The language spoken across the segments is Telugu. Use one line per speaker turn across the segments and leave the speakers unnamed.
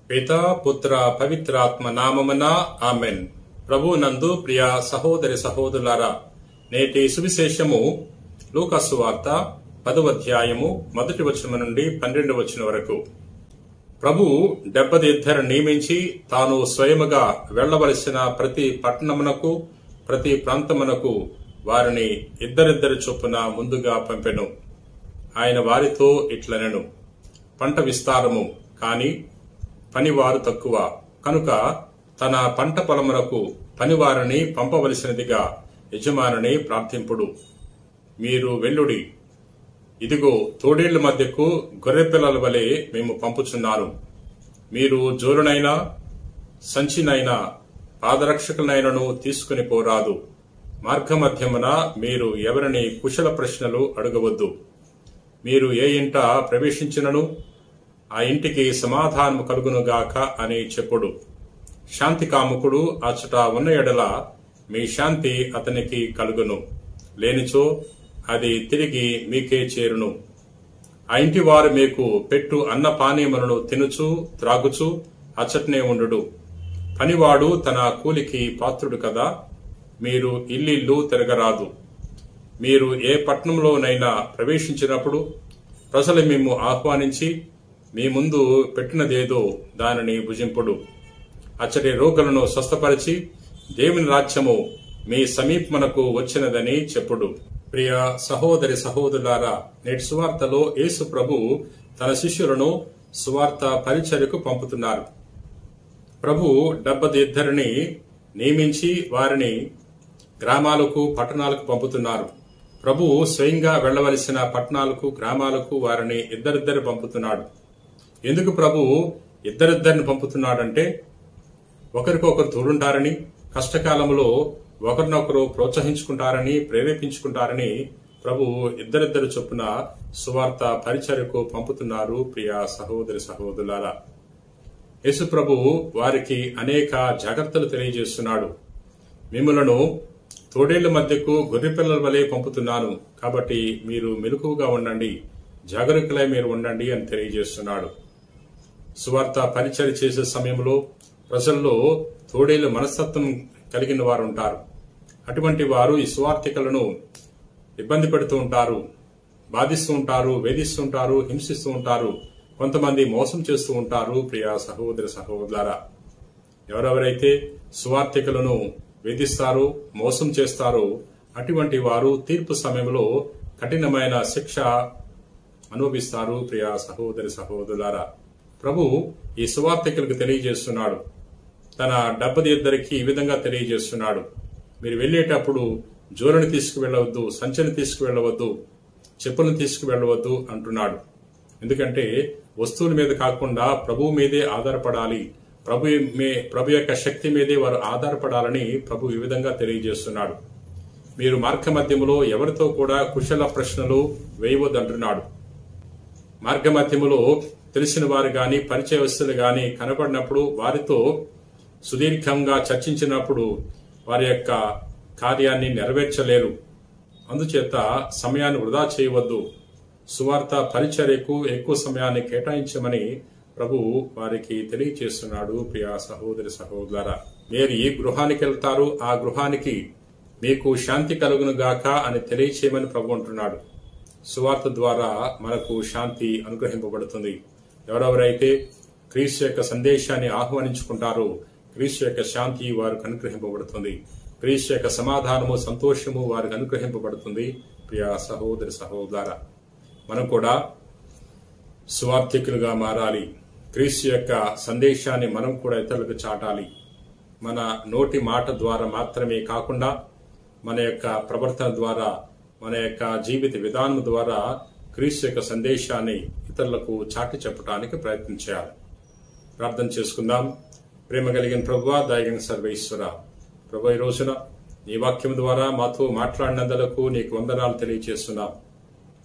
పితా పుత్ర పవిత్రాత్మ నామమున ఆమెన్. ప్రభు నందు ప్రియ సహోదరి సహోదరులారా, నేటి సువిశేషము లూకా సువార్త 10వ అధ్యాయము 1వ వచనం నుండి 12వ వచనం వరకు. ప్రభు 72 నియమించి తాను స్వయముగా వెళ్లవలసిన ప్రతి పట్టణమునకు ప్రతి ప్రాంతమునకు వారిని ఇద్దరిద్దరి చొప్పున ముందుగా పంపెను. ఆయన వారితో ఇట్లనెను, పంట విస్తారము, కాని పనివారు తక్కువ, కనుక తన పంట పొలమునకు పనివారిని పంపవలసినదిగా యజమానిని ప్రార్థింపుడు. మీరు వెళ్ళుడి, ఇదిగో తోడేళ్ల మధ్యకు గొర్రెపిల్లల వలె మేము పంపుచున్నాను. మీరు జోలునైనా సంచినైనా పాదరక్షకులనైనను తీసుకుని పోరాదు. మార్గమధ్యమున మీరు ఎవరిని కుశల ప్రశ్నలు అడగవద్దు. మీరు ఏ ఇంట ప్రవేశించినను ఆ ఇంటికి సమాధానము కలుగునుగాక అని చెప్పుడు. శాంతి కాముకుడు అచట ఉన్న ఎడల మీ శాంతి అతనికి కలుగును, లేనిచో అది తిరిగి మీకే చేరును. ఆ ఇంటి వారు మీకు పెట్టు అన్న పానీయములను తినుచు త్రాగుచు అచటనే ఉండు. పనివాడు తన కూలికి పాత్రుడు కదా. మీరు ఇల్లిల్లు తిరగరాదు. మీరు ఏ పట్టణంలోనైనా ప్రవేశించినప్పుడు ప్రజలు మేము ఆహ్వానించి మీ ముందు పెట్టినదేదో దానిని భుజింపుడు. అచ్చటి రోగులను స్వస్థపరిచి దేవుని రాజ్యము మీ సమీపమునకు వచ్చినదని చెప్పుడు. ప్రియ సహోదరి సహోదరులారా, నేటి సువార్తలో యేసు ప్రభు తన శిష్యులను సువార్త పరిచర్యకు పంపుతున్నారు. ప్రభు 72 నియమించి వారిని గ్రామాలకు పట్టణాలకు పంపుతున్నారు. ప్రభు స్వయంగా వెళ్లవలసిన పట్టణాలకు గ్రామాలకు వారిని ఇద్దరిద్దరు పంపుతున్నాడు. ఎందుకు ప్రభు ఇద్దరిద్దరిని పంపుతున్నాడంటే, ఒకరికొకరు తోడుంటారని, కష్టకాలంలో ఒకరినొకరు ప్రోత్సహించుకుంటారని, ప్రేరేపించుకుంటారని ప్రభు ఇద్దరిద్దరు చొప్పున సువార్త పరిచర్యకు పంపుతున్నారు. ప్రియ సహోదరి సహోదరులారా, యేసు ప్రభు వారికి అనేక జాగ్రత్తలు తెలియజేస్తున్నాడు. మిమ్ములను తోడేళ్ల మధ్యకు గొర్రెపిల్లల వలె పంపుతున్నాను, కాబట్టి మీరు మెలకువగా ఉండండి, జాగరూకులై మీరు ఉండండి అని తెలియజేస్తున్నాడు. సువార్త పరిచర్య చేసే సమయంలో ప్రజల్లో తోడేళ్ల మనస్తత్వం కలిగిన వారు ఉంటారు. అటువంటి వారు ఈ సువార్థికులను ఇబ్బంది పెడుతూ ఉంటారు, బాధిస్తూ ఉంటారు, వేధిస్తూ ఉంటారు, హింసిస్తూ ఉంటారు, కొంతమంది మోసం చేస్తూ ఉంటారు. ప్రియ సహోదరి సహోదరులారా, ఎవరెవరైతే సువార్థికులను వేధిస్తారో మోసం చేస్తారో అటువంటి వారు తీర్పు సమయంలో కఠినమైన శిక్ష అనుభవిస్తారు. ప్రియ సహోదరి సహోదరులారా, ప్రభు ఈ సువార్థికులకు తెలియజేస్తున్నాడు. తన 72 ఈ విధంగా తెలియజేస్తున్నాడు, మీరు వెళ్లేటప్పుడు జోలను తీసుకువెళ్లవద్దు, సంచిని తీసుకువెళ్లవద్దు, చెప్పులను తీసుకువెళ్లవద్దు అంటున్నాడు. ఎందుకంటే వస్తువుల మీద కాకుండా ప్రభువు మీదే ఆధారపడాలి, ప్రభు యొక్క శక్తి మీదే వారు ఆధారపడాలని ప్రభు ఈ విధంగా తెలియజేస్తున్నాడు. మీరు మార్గ మధ్యములో ఎవరితో కూడా కుశల ప్రశ్నలు వేయవద్దంటున్నాడు. మార్గ మధ్యములో తెలిసిన వారు గాని పరిచయస్తులు గాని కనపడినప్పుడు వారితో సుదీర్ఘంగా చర్చించినప్పుడు వారి యొక్క కార్యాన్ని నెరవేర్చలేరు. అందుచేత సమయాన్ని వృధా చేయవద్దు. సువార్త పరిచర్యకు ఎక్కువ సమయాన్ని కేటాయించమని ప్రభు వారికి తెలియజేస్తున్నాడు. ప్రియ సహోదరి సహోదరులారా, మీరు ఏ గృహానికి వెళ్తారు ఆ గృహానికి మీకు శాంతి కలుగును గాక అని తెలియచేయమని ప్రభు అంటున్నాడు. సువార్త ద్వారా మనకు శాంతి అనుగ్రహింపబడుతుంది. ఎవరెవరైతే క్రీస్తు యొక్క సందేశాన్ని ఆహ్వానించుకుంటారో క్రీస్తు యొక్క శాంతి వారికి అనుగ్రహింపబడుతుంది. క్రీస్తు యొక్క సమాధానము సంతోషము వారికి అనుగ్రహింపబడుతుంది. ప్రియ సహోదరి సహోదరులారా, మనం కూడా సువార్థికులుగా మారాలి. క్రీస్తు యొక్క సందేశాన్ని మనం కూడా ఇతరులకు చాటాలి. మన నోటి మాట ద్వారా మాత్రమే కాకుండా మన యొక్క ప్రవర్తన ద్వారా, మన యొక్క జీవిత విధానం ద్వారా క్రీస్తు యొక్క సందేశాన్ని ఇతరులకు చాటి చెప్పడానికి ప్రయత్నం చేయాలి. ప్రార్థన చేసుకుందాం. ప్రేమ కలిగిన ప్రభువా, దయగలిగిన సర్వేశ్వర ప్రభు, ఈ రోజున నీ వాక్యం ద్వారా మాతో మాట్లాడినందులకు నీకు వందనాలు తెలియజేస్తున్నాం.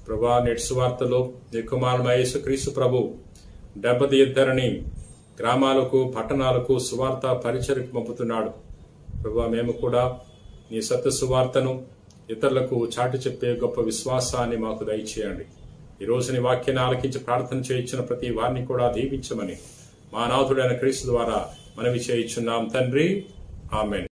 ప్రభా, నేటి సువార్తలో నీ కుమారుడు యేసుక్రీస్తు ప్రభు 72 గ్రామాలకు పట్టణాలకు సువార్త పరిచర్యకు పంపుతున్నాడు. ప్రభా, మేము కూడా నీ సత్య సువార్తను ఇతరులకు చాటి చెప్పే గొప్ప విశ్వాసాన్ని మాకు దయచేయండి. ఈ రోజు నీ వాక్యాన్ని ఆలకించి ప్రార్థన చేయించిన ప్రతి వారిని కూడా దీవించమని మా నాథుడైన క్రీస్తు ద్వారా మనవి చేయుచున్నాం తండ్రి. ఆమేన్.